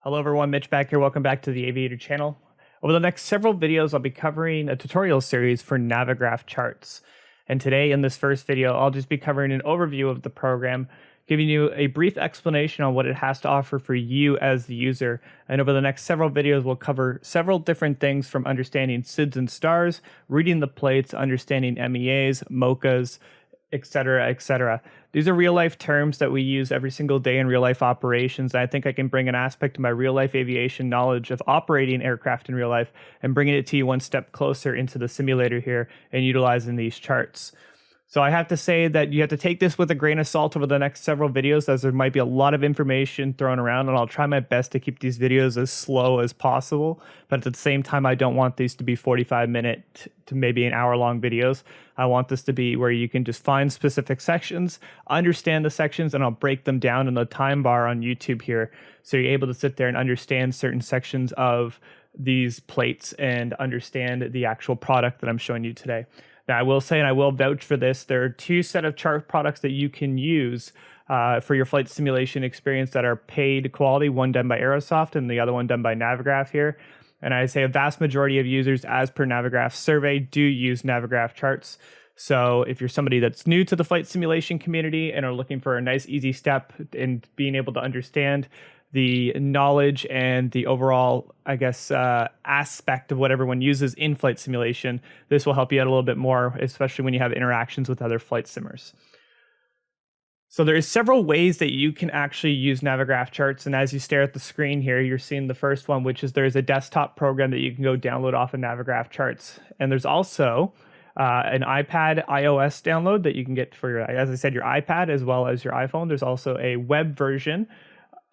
Hello everyone, Mitch back here. Welcome back to the Aviator channel. Over the next several videos, I'll be covering a tutorial series for Navigraph charts. And today in this first video, I'll just be covering an overview of the program, giving you a brief explanation on what it has to offer for you as the user. And over the next several videos, we'll cover several different things from understanding SIDS and stars, reading the plates, understanding MEAs, MOCAs, etc., etc. These are real life terms that we use every single day in real life operations. And I think I can bring an aspect of my real life aviation knowledge of operating aircraft in real life and bringing it to you one step closer into the simulator here and utilizing these charts. So I have to say that you have to take this with a grain of salt over the next several videos, as there might be a lot of information thrown around, and I'll try my best to keep these videos as slow as possible. But at the same time, I don't want these to be 45-minute to maybe an hour-long videos. I want this to be where you can just find specific sections, understand the sections, and I'll break them down in the time bar on YouTube here. So you're able to sit there and understand certain sections of these plates and understand the actual product that I'm showing you today. Now, I will say, and I will vouch for this, there are two set of chart products that you can use for your flight simulation experience that are paid quality, one done by Aerosoft and the other one done by Navigraph here. And I say a vast majority of users, as per Navigraph's survey, do use Navigraph charts. So if you're somebody that's new to the flight simulation community and are looking for a nice, easy step in being able to understand the knowledge and the overall, I guess, aspect of what everyone uses in flight simulation, this will help you out a little bit more, especially when you have interactions with other flight simmers. So there is several ways that you can actually use Navigraph charts. And as you stare at the screen here, you're seeing the first one, which is there's a desktop program that you can go download off of Navigraph charts. And there's also an iPad iOS download that you can get for your, as I said, your iPad as well as your iPhone. There's also a web version.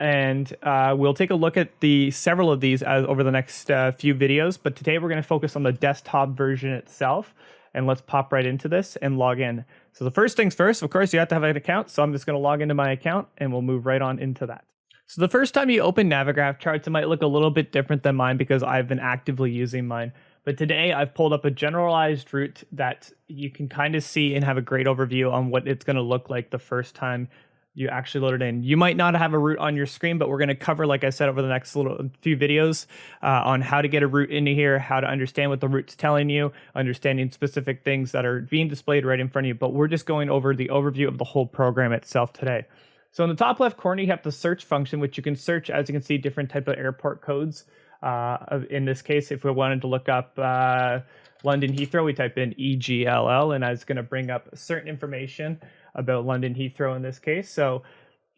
And we'll take a look at several of these over the next few videos. But today we're going to focus on the desktop version itself. And let's pop right into this and log in. So the first things first, of course, you have to have an account. So I'm just going to log into my account and we'll move right on into that. So the first time you open Navigraph charts, it might look a little bit different than mine because I've been actively using mine. But today I've pulled up a generalized route that you can kind of see and have a great overview on what it's going to look like the first time you actually load it in. You might not have a route on your screen, but we're going to cover, like I said, over the next few videos on how to get a route into here, how to understand what the route's telling you, understanding specific things that are being displayed right in front of you. But we're just going over the overview of the whole program itself today. So in the top left corner, you have the search function, which you can search, as you can see, different type of airport codes. In this case, if we wanted to look up London Heathrow, we type in EGLL, and it's going to bring up certain information about London Heathrow in this case. So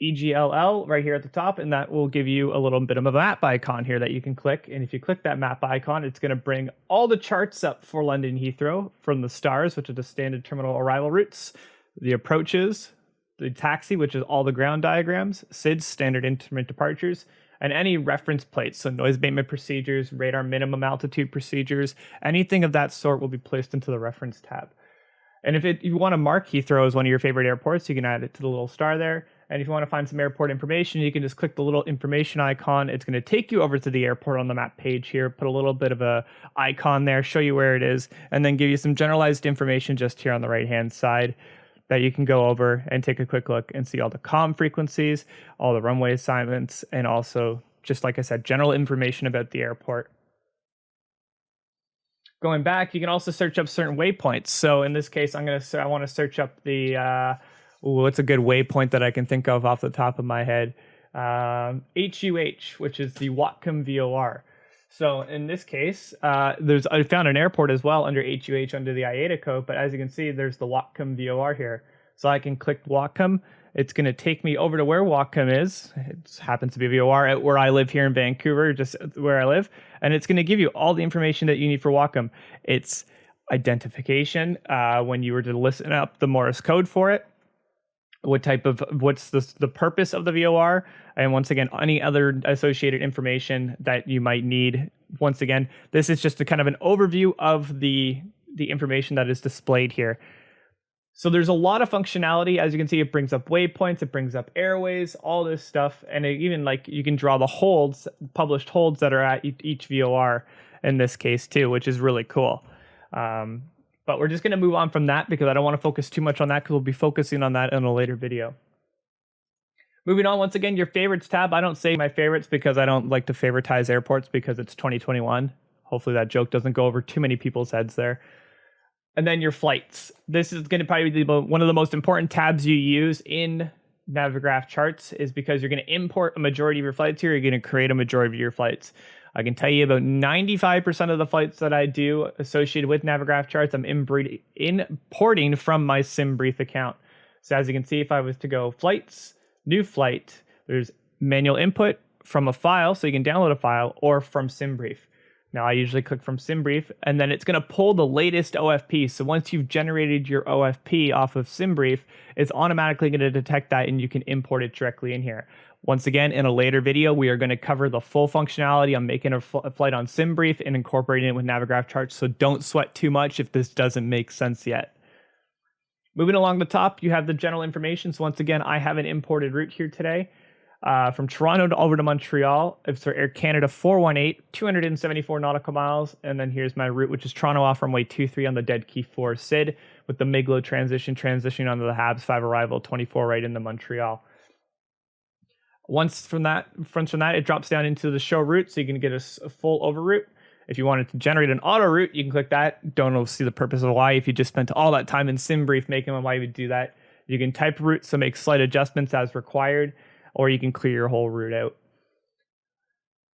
EGLL right here at the top, and that will give you a little bit of a map icon here that you can click. And if you click that map icon, it's going to bring all the charts up for London Heathrow from the stars, which are the standard terminal arrival routes, the approaches, the taxi, which is all the ground diagrams, SIDS, standard instrument departures, and any reference plates, so noise abatement procedures, radar minimum altitude procedures, anything of that sort will be placed into the reference tab. And if you want to mark Heathrow as one of your favorite airports, you can add it to the little star there. And if you want to find some airport information, you can just click the little information icon. It's going to take you over to the airport on the map page here, put a little bit of a icon there, show you where it is, and then give you some generalized information just here on the right-hand side that you can go over and take a quick look and see all the comm frequencies, all the runway assignments, and also, just like I said, general information about the airport. Going back, you can also search up certain waypoints. So in this case, I want to search up the, what's a good waypoint that I can think of off the top of my head? HUH, which is the Whatcom VOR. So in this case, I found an airport as well under HUH under the IATA code, but as you can see, there's the Whatcom VOR here. So I can click Whatcom. It's going to take me over to where Whatcom is. It happens to be VOR at where I live here in Vancouver, just where I live. And it's going to give you all the information that you need for Whatcom. It's identification, when you were to listen up the Morse code for it, what's the purpose of the VOR, and once again, any other associated information that you might need. Once again, this is just a kind of an overview of the information that is displayed here. So there's a lot of functionality. As you can see, it brings up waypoints, it brings up airways, all this stuff. And even you can draw the holds, published holds that are at each VOR in this case too, which is really cool. But we're just going to move on from that because I don't want to focus too much on that because we'll be focusing on that in a later video. Moving on, once again, your favorites tab. I don't say my favorites because I don't like to favoritize airports because it's 2021. Hopefully that joke doesn't go over too many people's heads there. And then your flights. This is going to probably be one of the most important tabs you use in Navigraph charts, is because you're going to import a majority of your flights here. You're going to create a majority of your flights. I can tell you about 95% of the flights that I do associated with Navigraph charts, I'm importing from my SimBrief account. So as you can see, if I was to go flights, new flight, there's manual input from a file, so you can download a file, or from SimBrief. Now I usually click from SimBrief, and then it's going to pull the latest OFP. So once you've generated your OFP off of SimBrief, it's automatically going to detect that, and you can import it directly in here. Once again, in a later video, we are going to cover the full functionality on making a flight on SimBrief and incorporating it with Navigraph charts, so don't sweat too much if this doesn't make sense yet. Moving along the top, you have the general information. So once again, I have an imported route here today. From Toronto over to Montreal. It's for Air Canada 418, 274 nautical miles. And then here's my route, which is Toronto off runway 23 on the Dead Key 4 SID, with the Miglo transitioning onto the Habs 5 arrival 24 right into Montreal. Once from that, it drops down into the show route, so you can get a full over route. If you wanted to generate an auto route, you can click that. Don't see the purpose of why. If you just spent all that time in SimBrief making one, why you would do that. You can type route, so make slight adjustments as required, or you can clear your whole route out.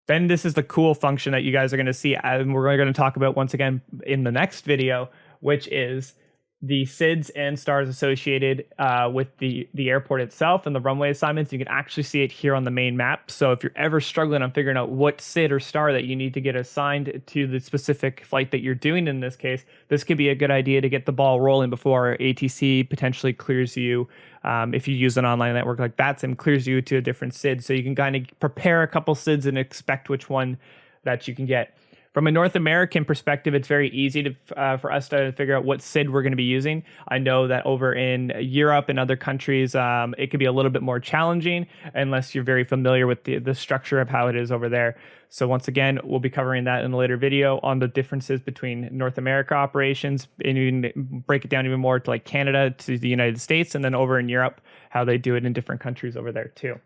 Then this is the cool function that you guys are going to see, and we're going to talk about once again in the next video, which is the SIDs and stars associated with the airport itself and the runway assignments. You can actually see it here on the main map. So if you're ever struggling on figuring out what SID or star that you need to get assigned to the specific flight that you're doing in this case, this could be a good idea to get the ball rolling before ATC potentially clears you. If you use an online network like VATSIM, clears you to a different SID. So you can kind of prepare a couple SIDs and expect which one that you can get. From a North American perspective, it's very easy for us to figure out what SID we're going to be using. I know that over in Europe and other countries, it could be a little bit more challenging unless you're very familiar with the structure of how it is over there. So once again, we'll be covering that in a later video on the differences between North America operations, and even break it down even more to like Canada to the United States, and then over in Europe, how they do it in different countries over there too.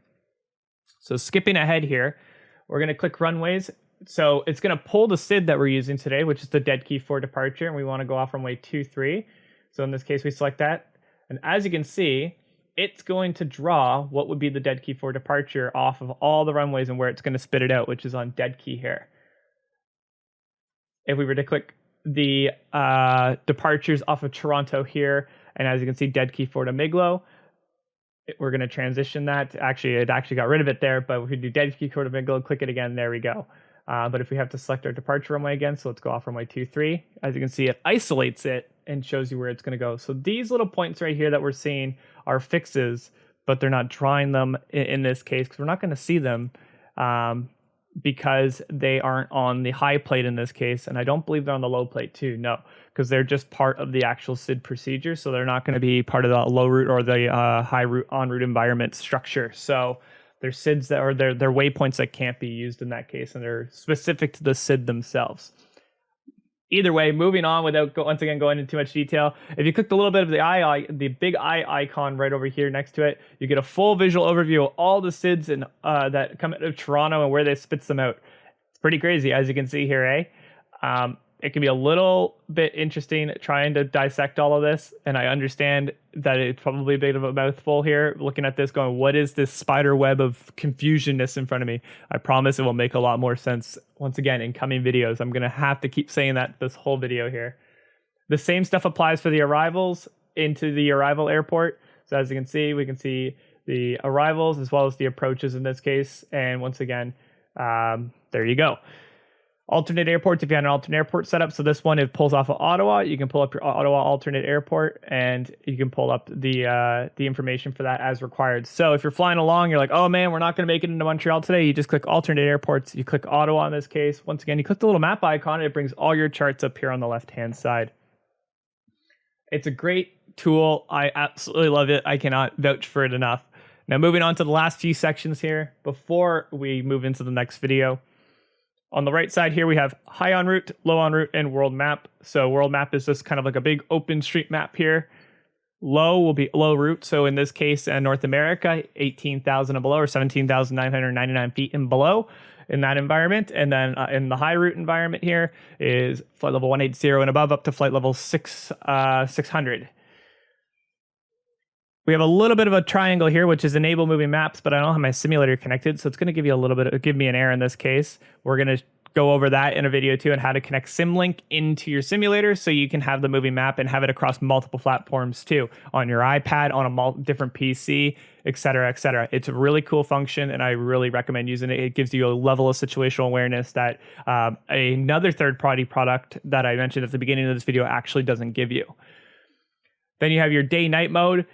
So skipping ahead here, we're going to click runways. So it's going to pull the SID that we're using today, which is the Dead Key 4 departure, and we want to go off runway 23. So in this case, we select that. And as you can see, it's going to draw what would be the Dead Key 4 departure off of all the runways and where it's going to spit it out, which is on Dead Key here. If we were to click the departures off of Toronto here, and as you can see, Dead Key 4 to Miglo, we're going to transition that. Actually, it actually got rid of it there, but we could do Dead Key 4 to Miglo, click it again, there we go. But if we have to select our departure runway again, so let's go off runway 23. As you can see, it isolates it and shows you where it's going to go. So these little points right here that we're seeing are fixes, but they're not drawing them in this case because we're not going to see them because they aren't on the high plate in this case. And I don't believe they're on the low plate too, no, because they're just part of the actual SID procedure. So they're not going to be part of the low route or the high route en route environment structure. So they're SIDs that are they're waypoints that can't be used in that case, and they're specific to the SID themselves. Either way, moving on without once again going into too much detail, if you click the little bit of the big eye icon right over here next to it, you get a full visual overview of all the SIDs and that come out of Toronto and where they spits them out. It's pretty crazy, as you can see here, eh? It can be a little bit interesting trying to dissect all of this, and I understand that it's probably a bit of a mouthful here, looking at this going, what is this spider web of confusionness in front of me? I promise it will make a lot more sense, once again, in coming videos. I'm going to have to keep saying that this whole video here. The same stuff applies for the arrivals into the arrival airport. So as you can see, we can see the arrivals as well as the approaches in this case, and once again, there you go. Alternate airports, if you have an alternate airport setup. So this one, it pulls off of Ottawa. You can pull up your Ottawa alternate airport, and you can pull up the information for that as required. So if you're flying along, you're like, oh man, we're not going to make it into Montreal today. You just click alternate airports. You click Ottawa in this case. Once again, you click the little map icon, and it brings all your charts up here on the left-hand side. It's a great tool. I absolutely love it. I cannot vouch for it enough. Now moving on to the last few sections here before we move into the next video. On the right side here, we have high en route, low en route, and world map. So world map is just kind of like a big open street map here. Low will be low root. So in this case, North America, 18,000 and below, or 17,999 feet and below in that environment. And then in the high root environment here is flight level 180 and above, up to flight level 600. We have a little bit of a triangle here, which is enable moving maps, but I don't have my simulator connected. So it's going to give you a little bit, give me an error in this case. We're going to go over that in a video too, and how to connect SimLink into your simulator so you can have the moving map and have it across multiple platforms too, on your iPad, on a different PC, etc., etc. It's a really cool function, and I really recommend using it. It gives you a level of situational awareness that another third-party product that I mentioned at the beginning of this video actually doesn't give you. Then you have your day-night mode.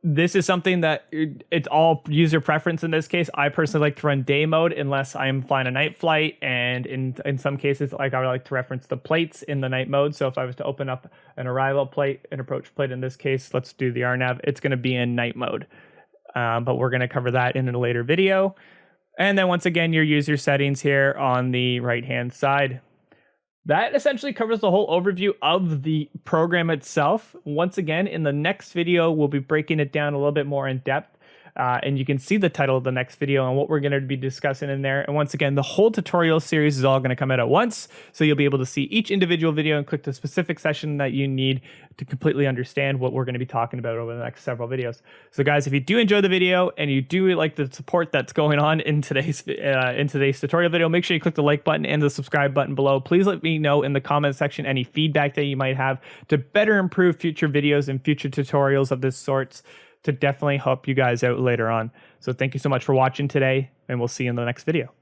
This is something that it's all user preference in this case. I personally like to run day mode unless I'm flying a night flight, and in some cases, like I would like to reference the plates in the night mode. So if I was to open up an arrival plate, an approach plate in this case, let's do the RNAV, it's going to be in night mode. But we're going to cover that in a later video. And then once again, your user settings here on the right-hand side. That essentially covers the whole overview of the program itself. Once again, in the next video, we'll be breaking it down a little bit more in depth. And you can see the title of the next video and what we're going to be discussing in there. And once again, the whole tutorial series is all going to come out at once. So you'll be able to see each individual video and click the specific session that you need to completely understand what we're going to be talking about over the next several videos. So guys, if you do enjoy the video and you do like the support that's going on in today's tutorial video, make sure you click the like button and the subscribe button below. Please let me know in the comment section any feedback that you might have to better improve future videos and future tutorials of this sort, to definitely help you guys out later on. So thank you so much for watching today, and we'll see you in the next video.